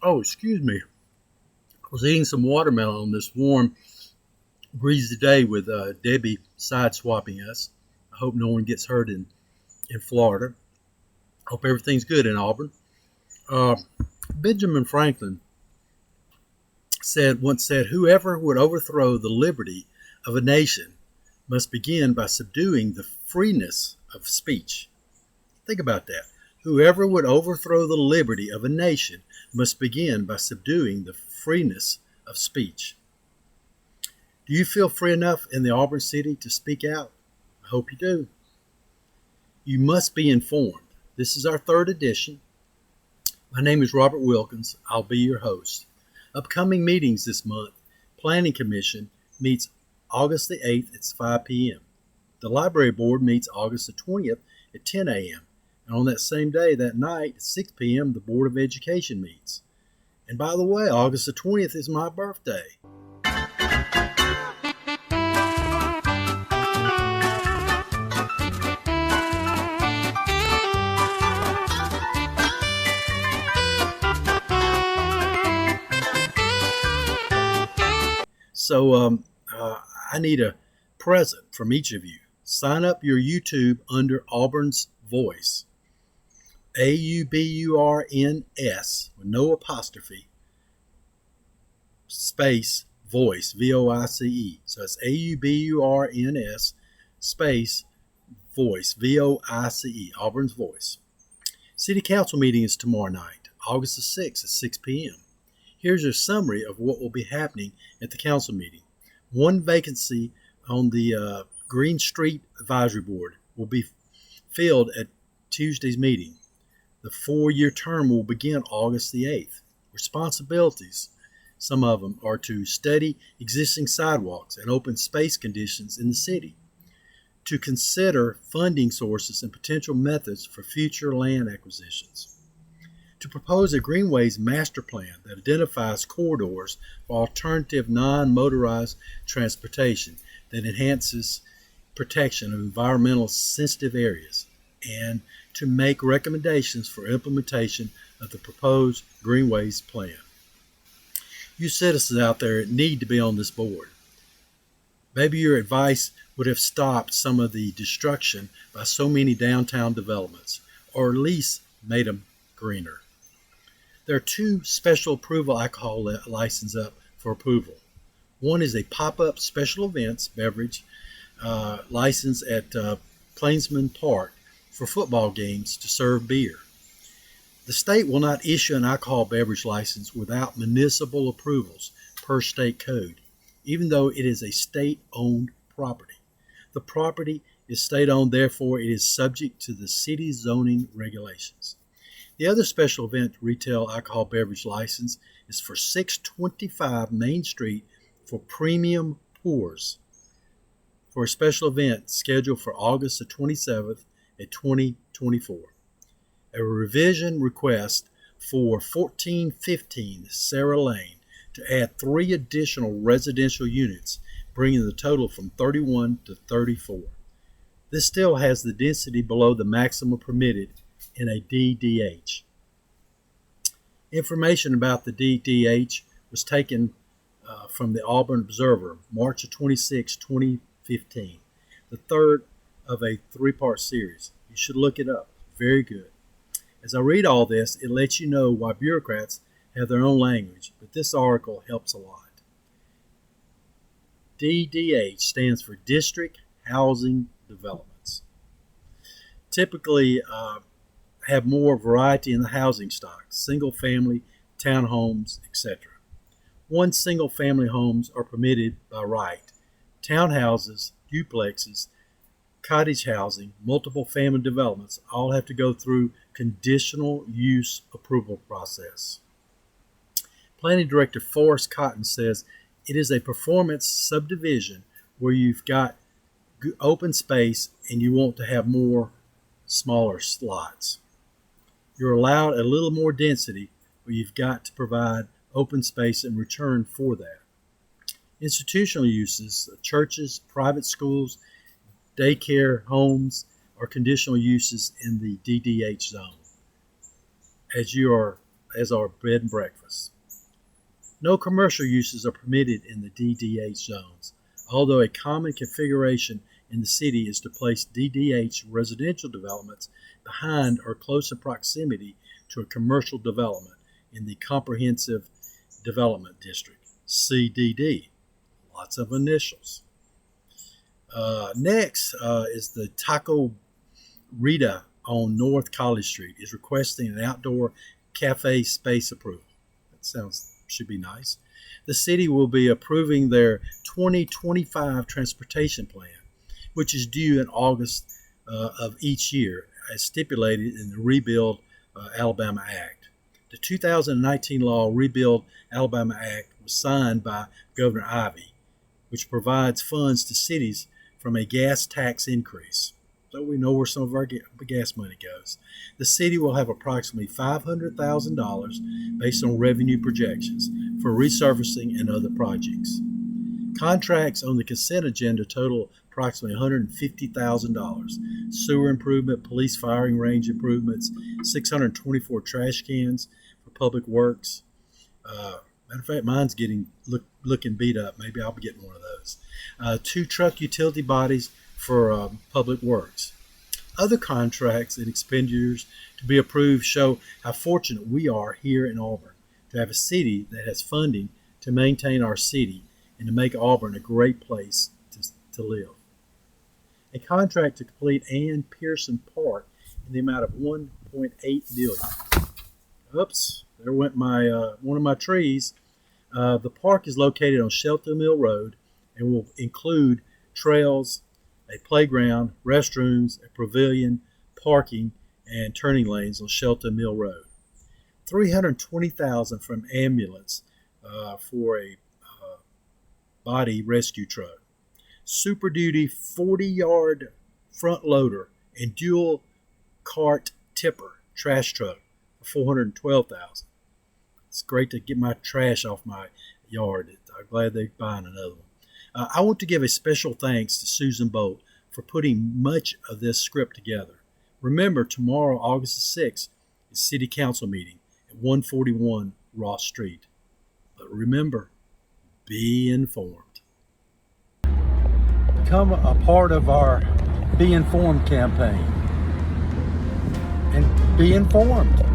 Oh, excuse me. I was eating some watermelon on this warm, breezy day with Debbie side swapping us. I hope no one gets hurt in Florida. Hope everything's good in Auburn. Uh, Benjamin Franklin once said, "Whoever would overthrow the liberty of a nation must begin by subduing the freeness of speech." Think about that. Whoever would overthrow the liberty of a nation must begin by subduing the freeness of speech. Do you feel free enough in the Auburn city to speak out? I hope you do. You must be informed. This is our third edition. My name is Robert Wilkins. I'll be your host. Upcoming meetings this month. Planning Commission meets August the 8th at 5 p.m. The Library Board meets August the 20th at 10 a.m. And on that same day, that night, at 6 p.m., the Board of Education meets. And by the way, August the 20th is my birthday. So I need a present from each of you. Sign up your YouTube under Auburn's Voice. AUBURNS, with no apostrophe, space, voice, VOICE. So it's AUBURNS, space, voice, VOICE, Auburn's Voice. City Council meeting is tomorrow night, August the 6th at 6 p.m. Here's a summary of what will be happening at the council meeting. One vacancy on the Green Street Advisory Board will be filled at Tuesday's meeting. The 4-year term will begin August the 8th. Responsibilities, some of them, are to study existing sidewalks and open space conditions in the city, to consider funding sources and potential methods for future land acquisitions, to propose a greenways master plan that identifies corridors for alternative non-motorized transportation that enhances protection of environmental sensitive areas, and to make recommendations for implementation of the proposed greenways plan. You citizens out there need to be on this board. Maybe your advice would have stopped some of the destruction by so many downtown developments, or at least made them greener. There are 2 special approval alcohol licenses up for approval. One is a pop-up special events beverage license at Plainsman Park for football games to serve beer. The state will not issue an alcohol beverage license without municipal approvals per state code, even though it is a state-owned property. The property is state-owned, therefore it is subject to the city's zoning regulations. The other special event retail alcohol beverage license is for 625 Main Street for Premium Pours for a special event scheduled for August the 27th at 2024. A revision request for 1415 Sarah Lane to add 3 additional residential units, bringing the total from 31 to 34. This still has the density below the maximum permitted in a DDH. Information about the DDH was taken from the Auburn Observer, March 26, 2015, the third of a 3-part series. You should look it up. Very good. As I read all this, it lets you know why bureaucrats have their own language, but this article helps a lot. DDH stands for District Housing Developments. Typically have more variety in the housing stock, single family, townhomes, etc. 1 single family homes are permitted by right. Townhouses, duplexes, cottage housing, multiple family developments all have to go through conditional use approval process. Planning Director Forrest Cotton says it is a performance subdivision where you've got open space and you want to have more smaller slots. You're allowed a little more density, but you've got to provide open space in return for that. Institutional uses, churches, private schools, daycare homes are conditional uses in the DDH zone. As you are as our bed and breakfast. No commercial uses are permitted in the DDH zones, although a common configuration in the city is to place DDH residential developments behind or close in proximity to a commercial development in the Comprehensive Development District, CDD. Lots of initials. Next is the Taco Rita on North College Street is requesting an outdoor cafe space approval. That should be nice. The city will be approving their 2025 transportation plan, which is due in August of each year, as stipulated in the Rebuild Alabama Act. The 2019 law Rebuild Alabama Act was signed by Governor Ivey, which provides funds to cities from a gas tax increase. So we know where some of our gas money goes. The city will have approximately $500,000 based on revenue projections for resurfacing and other projects. Contracts on the consent agenda total approximately $150,000. Sewer improvement, police firing range improvements, 624 trash cans for public works. Matter of fact, mine's looking beat up. Maybe I'll be getting one of those. 2 truck utility bodies for public works. Other contracts and expenditures to be approved show how fortunate we are here in Auburn to have a city that has funding to maintain our city and to make Auburn a great place to live. A contract to complete Ann Pearson Park in the amount of $1.8 million. Oops, there went my one of my trees. The park is located on Shelter Mill Road and will include trails, a playground, restrooms, a pavilion, parking, and turning lanes on Shelter Mill Road. $320,000 from ambulance for a body rescue truck. Super Duty 40-yard front loader and dual cart tipper trash truck for $412,000. It's great to get my trash off my yard. I'm glad they're buying another one. I want to give a special thanks to Susan Bolt for putting much of this script together. Remember, tomorrow, August the 6th, is City Council meeting at 141 Ross Street. But remember, be informed. Become a part of our Be Informed campaign and be informed.